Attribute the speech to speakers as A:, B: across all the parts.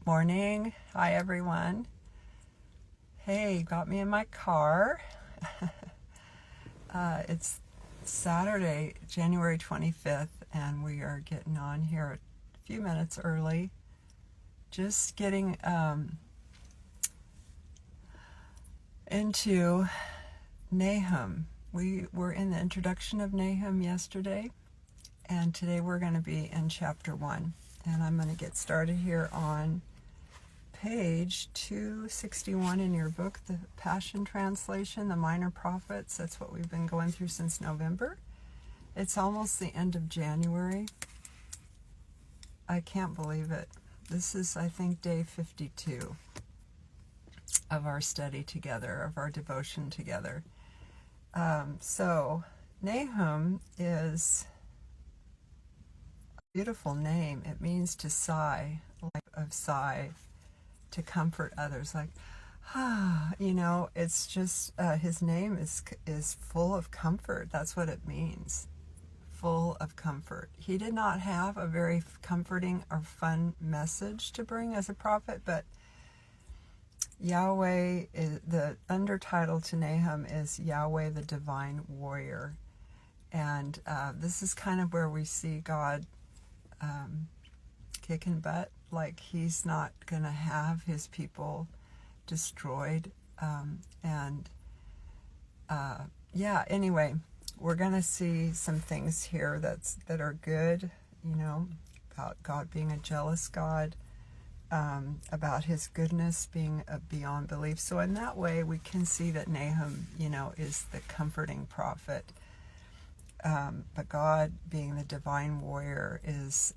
A: Morning. Hi, everyone. Hey, got me in my car. It's Saturday, January 25th, and we are getting on here a few minutes early. Just getting into Nahum. We were in the introduction of Nahum yesterday, and today we're going to be in chapter 1. And I'm going to get started here on page 261 in your book, the Passion Translation, the Minor Prophets. That's what we've been going through since November. It's almost the end of January. I can't believe it. This is, I think, day 52 of our study together, of our devotion together. So Nahum is a beautiful name. It means to sigh, like of sigh, to comfort others, like, it's just, his name is full of comfort. That's what it means, full of comfort. He did not have a very comforting or fun message to bring as a prophet, but Yahweh, the undertitle to Nahum is Yahweh the Divine Warrior. And this is kind of where we see God kicking butt. Like, he's not going to have his people destroyed. Anyway, we're going to see some things here that are good, about God being a jealous God, about his goodness being beyond belief. So in that way, we can see that Nahum, is the comforting prophet. But God being the divine warrior is,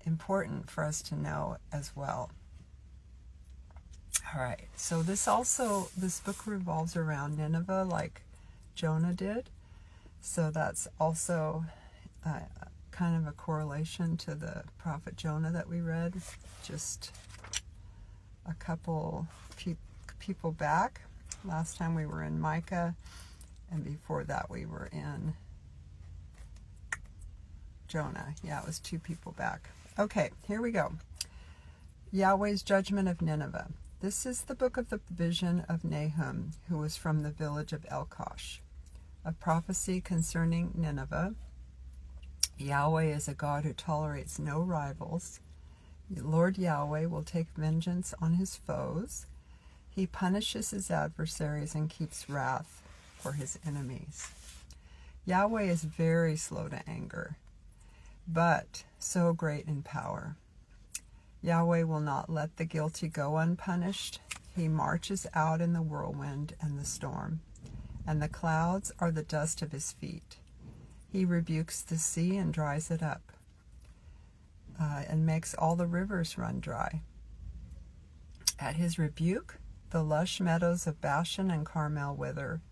A: important for us to know as well. All right, so this book revolves around Nineveh, like Jonah did. So that's also kind of a correlation to the prophet Jonah that we read just a couple people back. Last time we were in Micah, and before that we were in Jonah. Yeah, it was 2 people back. Okay, here we go. Yahweh's judgment of Nineveh. This is the book of the vision of Nahum, who was from the village of Elkosh. A prophecy concerning Nineveh. Yahweh is a God who tolerates no rivals. Lord Yahweh will take vengeance on his foes. He punishes his adversaries and keeps wrath for his enemies. Yahweh is very slow to anger, but so great in power. Yahweh will not let the guilty go unpunished. He marches out in the whirlwind and the storm, and the clouds are the dust of his feet. He rebukes the sea and dries it up, and makes all the rivers run dry. At his rebuke, the lush meadows of Bashan and Carmel wither,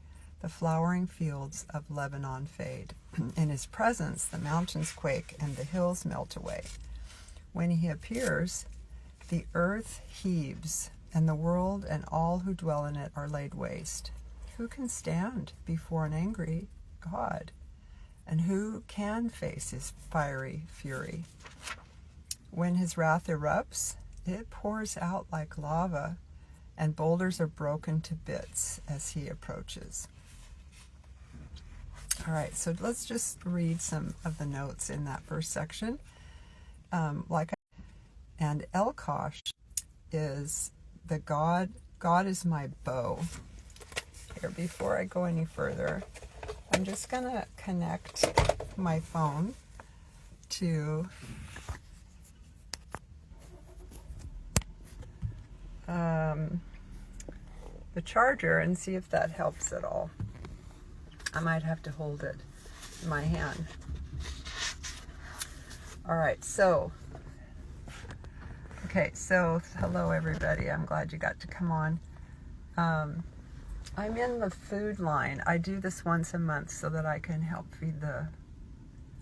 A: the flowering fields of Lebanon fade. In his presence, the mountains quake and the hills melt away. When he appears, the earth heaves, and the world and all who dwell in it are laid waste. Who can stand before an angry God? And who can face his fiery fury? When his wrath erupts, it pours out like lava, and boulders are broken to bits as he approaches. All right, so let's just read some of the notes in that first section. And Elkosh is the God is my bow. Here, before I go any further, I'm just going to connect my phone to the charger and see if that helps at all. I might have to hold it in my hand. All right, so hello everybody. I'm glad you got to come on. I'm in the food line. I do this once a month so that I can help feed the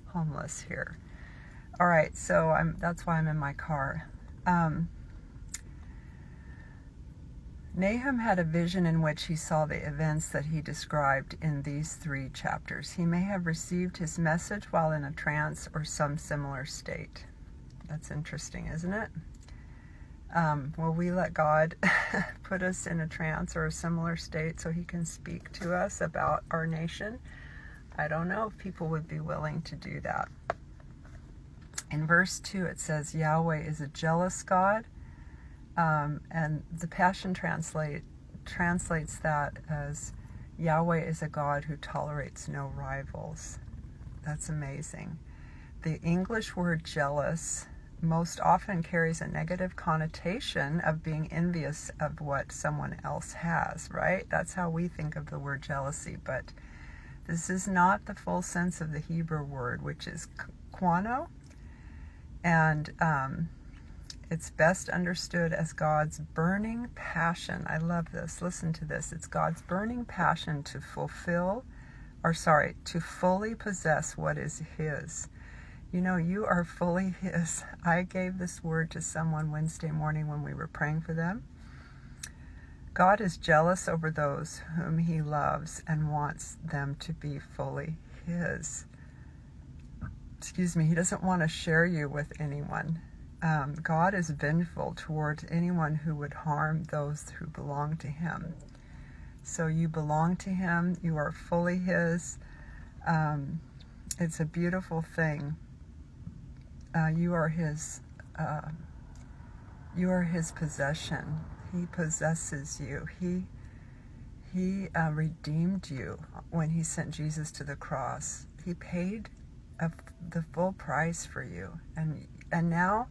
A: homeless here. All right, so that's why I'm in my car. Nahum had a vision in which he saw the events that he described in these 3 chapters. He may have received his message while in a trance or some similar state. That's interesting, isn't it? Will we let God put us in a trance or a similar state so he can speak to us about our nation? I don't know if people would be willing to do that. In verse 2 it says Yahweh is a jealous God, and the Passion translates that as Yahweh is a God who tolerates no rivals. That's amazing. The English word jealous most often carries a negative connotation of being envious of what someone else has, right? That's how we think of the word jealousy, but this is not the full sense of the Hebrew word, which is quano, and it's best understood as God's burning passion. I love this. Listen to this. It's God's burning passion to to fully possess what is his. You know, you are fully his. I gave this word to someone Wednesday morning when we were praying for them. God is jealous over those whom he loves and wants them to be fully his. He doesn't want to share you with anyone. God is vengeful towards anyone who would harm those who belong to him. So you belong to him. You are fully his. It's a beautiful thing. You are his possession. He possesses you. He redeemed you when he sent Jesus to the cross. He paid the full price for you, and now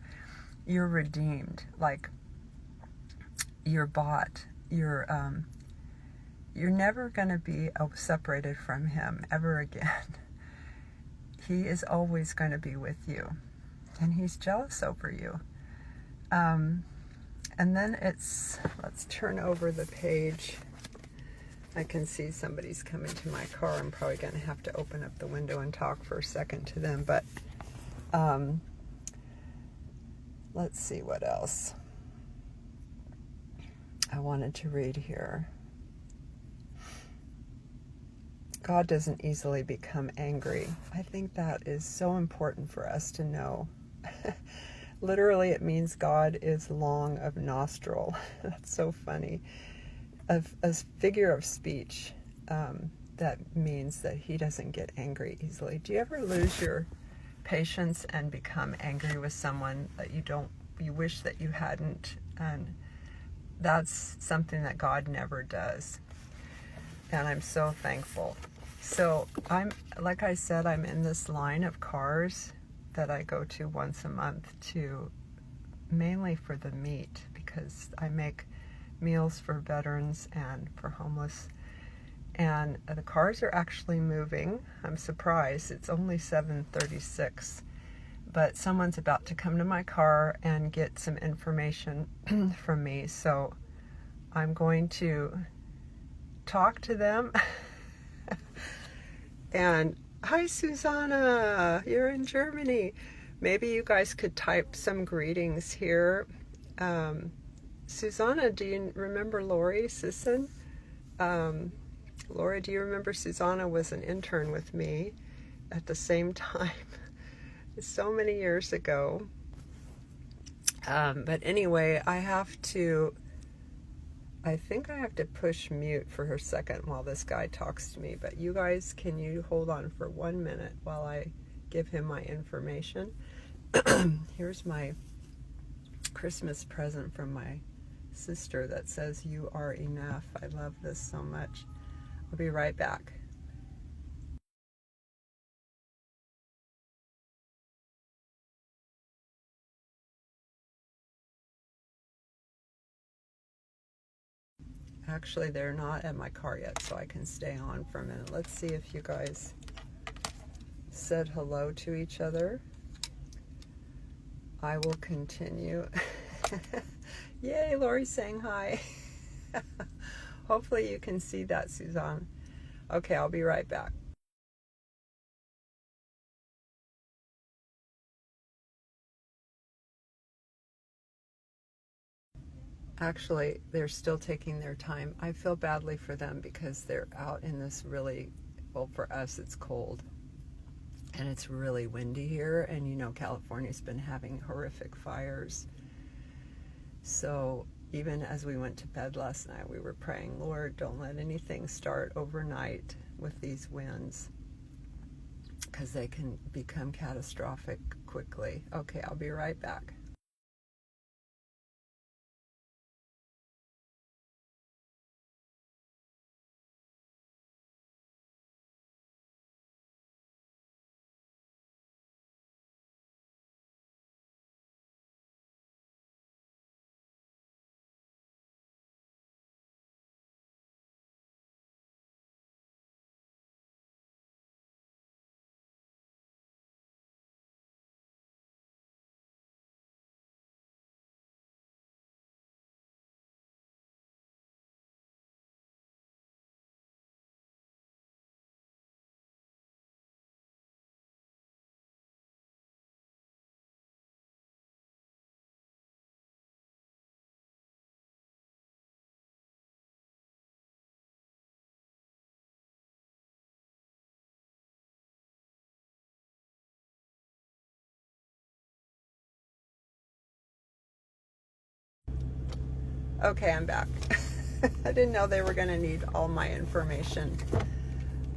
A: you're redeemed. Like, you're bought. You're never going to be separated from him ever again. He is always going to be with you. And he's jealous over you. And then let's turn over the page. I can see somebody's coming to my car. I'm probably going to have to open up the window and talk for a second to them. But let's see what else I wanted to read here. God doesn't easily become angry. I think that is so important for us to know. Literally, it means God is long of nostril. That's so funny. A figure of speech that means that he doesn't get angry easily. Do you ever lose your patience and become angry with someone that you wish that you hadn't? And that's something that God never does. And I'm so thankful. So like I said, I'm in this line of cars that I go to once a month mainly for the meat, because I make meals for veterans and for homeless. And the cars are actually moving. I'm surprised. It's only 7:36, but someone's about to come to my car and get some information from me. So I'm going to talk to them. And hi, Susanna, you're in Germany. Maybe you guys could type some greetings here. Susanna, do you remember Lori Sisson? Lori, do you remember Susanna was an intern with me at the same time? So many years ago. But anyway, I think I have to push mute for her second while this guy talks to me. But you guys, can you hold on for 1 minute while I give him my information? Here's my Christmas present from my sister that says, "You are enough." I love this so much. I'll be right back. Actually, they're not at my car yet, so I can stay on for a minute. Let's see if you guys said hello to each other. I will continue. Yay, Lori's saying hi. Hopefully you can see that, Suzanne. Okay, I'll be right back. Actually, they're still taking their time. I feel badly for them because they're out in this really, well, for us it's cold. And it's really windy here, and you know California's been having horrific fires. So even as we went to bed last night, we were praying, Lord, don't let anything start overnight with these winds, because they can become catastrophic quickly. Okay, I'll be right back. Okay, I'm back. I didn't know they were going to need all my information.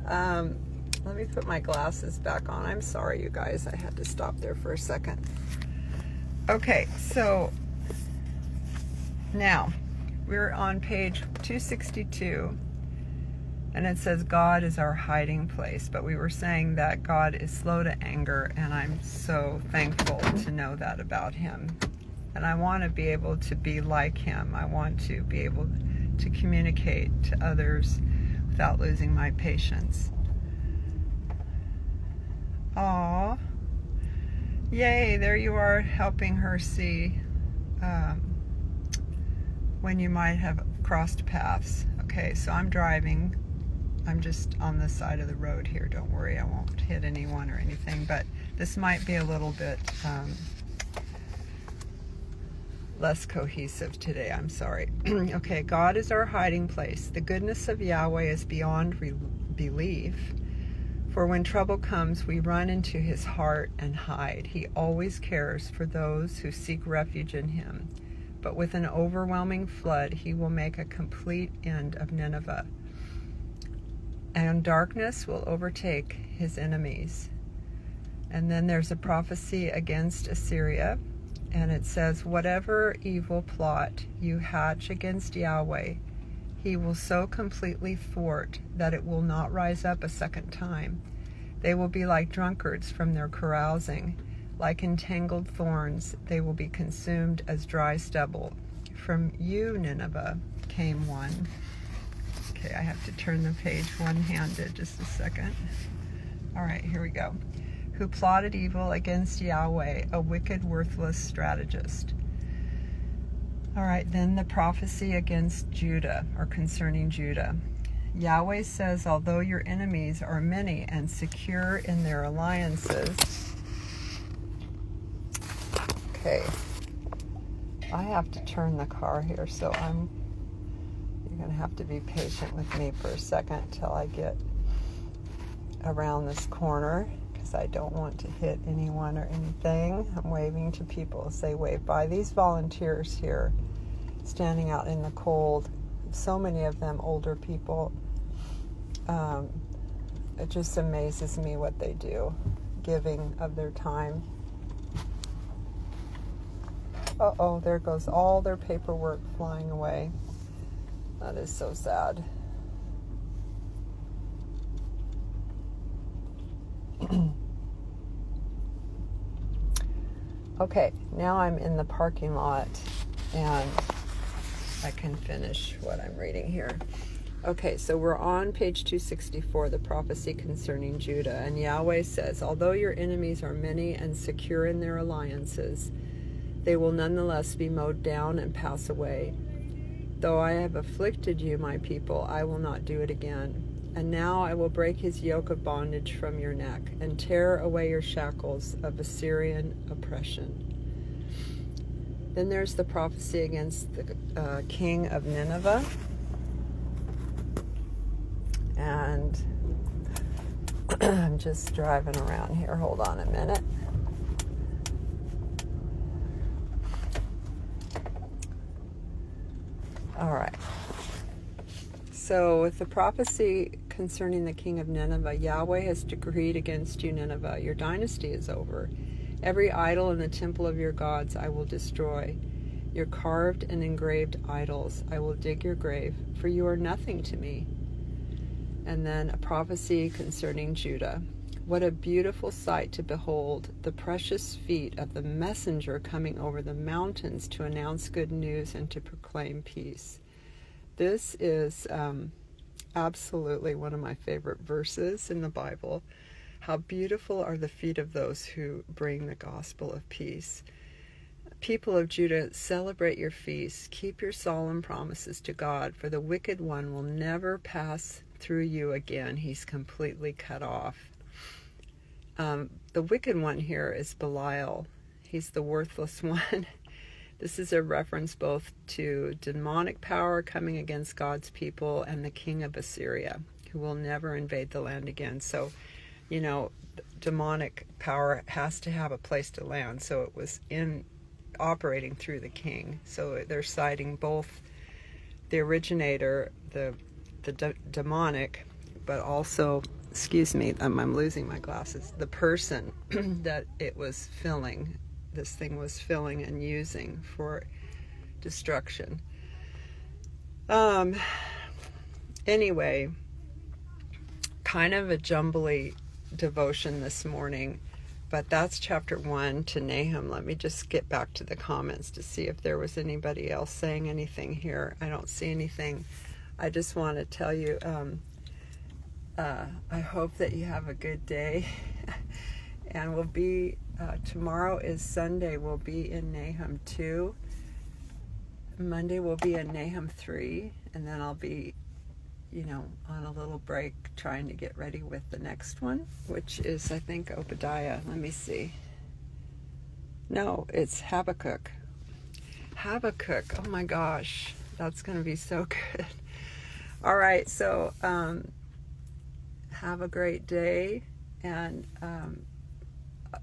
A: Let me put my glasses back on. I'm sorry, you guys. I had to stop there for a second. Okay, so now we're on page 262, and it says God is our hiding place. But we were saying that God is slow to anger, and I'm so thankful to know that about him. And I want to be able to be like him. I want to be able to communicate to others without losing my patience. Aw. Yay, there you are helping her see when you might have crossed paths. Okay, so I'm driving. I'm just on the side of the road here. Don't worry, I won't hit anyone or anything. But this might be a little bit less cohesive today. I'm sorry. Okay, God is our hiding place. The goodness of Yahweh is beyond belief. For when trouble comes, we run into his heart and hide. He always cares for those who seek refuge in him. But with an overwhelming flood, he will make a complete end of Nineveh. And darkness will overtake his enemies. And then there's a prophecy against Assyria. And it says, whatever evil plot you hatch against Yahweh, he will so completely thwart that it will not rise up a second time. They will be like drunkards from their carousing. Like entangled thorns, they will be consumed as dry stubble. From you, Nineveh, came one. Okay, I have to turn the page one-handed, just a second. All right, here we go. Who plotted evil against Yahweh, a wicked, worthless strategist. All right, then the prophecy against Judah, or concerning Judah. Yahweh says, although your enemies are many and secure in their alliances. Okay, I have to turn the car here, so you're going to have to be patient with me for a second till I get around this corner, because I don't want to hit anyone or anything. I'm waving to people as they wave by. These volunteers here standing out in the cold, so many of them older people. It just amazes me what they do, giving of their time. Uh-oh, there goes all their paperwork flying away. That is so sad. Okay, now I'm in the parking lot and I can finish what I'm reading here. Okay, so we're on page 264, the prophecy concerning Judah. And Yahweh says, although your enemies are many and secure in their alliances, they will nonetheless be mowed down and pass away. Though I have afflicted you, my people, I will not do it again. And now I will break his yoke of bondage from your neck and tear away your shackles of Assyrian oppression. Then there's the prophecy against the king of Nineveh. And I'm just driving around here. Hold on a minute. All right. So with the prophecy concerning the king of Nineveh, Yahweh has decreed against you, Nineveh, your dynasty is over. Every idol in the temple of your gods I will destroy. Your carved and engraved idols I will dig your grave, for you are nothing to me. And then a prophecy concerning Judah. What a beautiful sight to behold, the precious feet of the messenger coming over the mountains to announce good news and to proclaim peace. This is absolutely one of my favorite verses in the Bible. How beautiful are the feet of those who bring the gospel of peace. People of Judah, celebrate your feasts. Keep your solemn promises to God, for the wicked one will never pass through you again. He's completely cut off. The wicked one here is Belial. He's the worthless one. This is a reference both to demonic power coming against God's people and the king of Assyria, who will never invade the land again. So, demonic power has to have a place to land. So it was operating through the king. So they're citing both the originator, the demonic, but also, excuse me, I'm losing my glasses, the person that it was filling, this thing was filling and using for destruction. Anyway, kind of a jumbly devotion this morning, but that's chapter 1 to Nahum. Let me just get back to the comments to see if there was anybody else saying anything here. I don't see anything. I just want to tell you, I hope that you have a good day. And we'll be, tomorrow is Sunday, we'll be in Nahum 2. Monday we'll be in Nahum 3. And then I'll be, on a little break trying to get ready with the next one, which is, I think, Obadiah. Let me see. No, it's Habakkuk. Habakkuk. Oh my gosh. That's going to be so good. All right. So, have a great day. And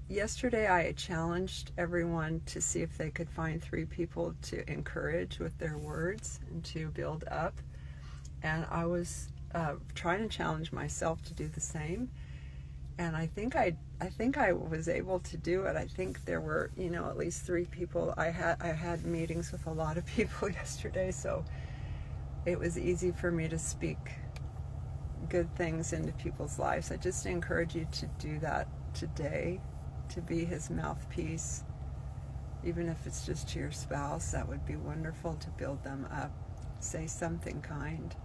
A: yesterday I challenged everyone to see if they could find 3 people to encourage with their words and to build up. And I was trying to challenge myself to do the same. And I think I was able to do it. I think there were, at least 3 people. I had meetings with a lot of people yesterday, so it was easy for me to speak good things into people's lives. I just encourage you to do that today, to be his mouthpiece. Even if it's just to your spouse, that would be wonderful to build them up. Say something kind.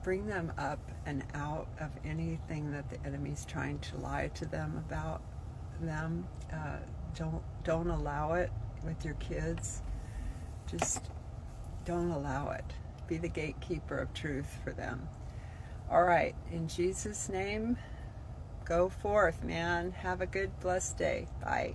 A: Bring them up and out of anything that the enemy's trying to lie to them about them. Don't allow it with your kids. Just don't allow it. Be the gatekeeper of truth for them. All right, in Jesus' name, go forth, man. Have a good, blessed day. Bye.